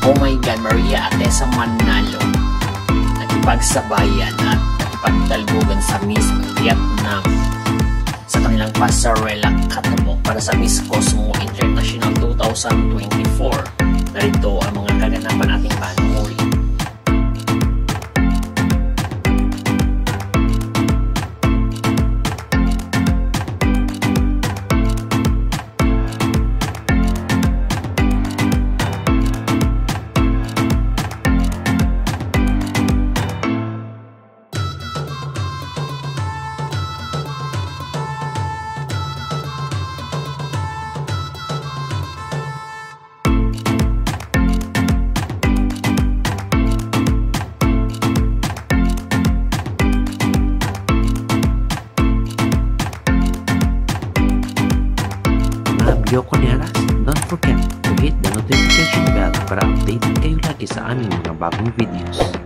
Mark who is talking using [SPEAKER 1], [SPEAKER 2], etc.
[SPEAKER 1] Oh my God, Maria Atesa Manalo nakipagsabayan at nakipagtalbugan sa Miss Vietnam sa kanilang pasarela katamo para sa Miss Cosmo International 2024. Narito ang mga kaganapan ating panuuri.
[SPEAKER 2] Yokoneras, don't forget to hit the notification bell para updated kayo lagi sa aming mga bagong videos.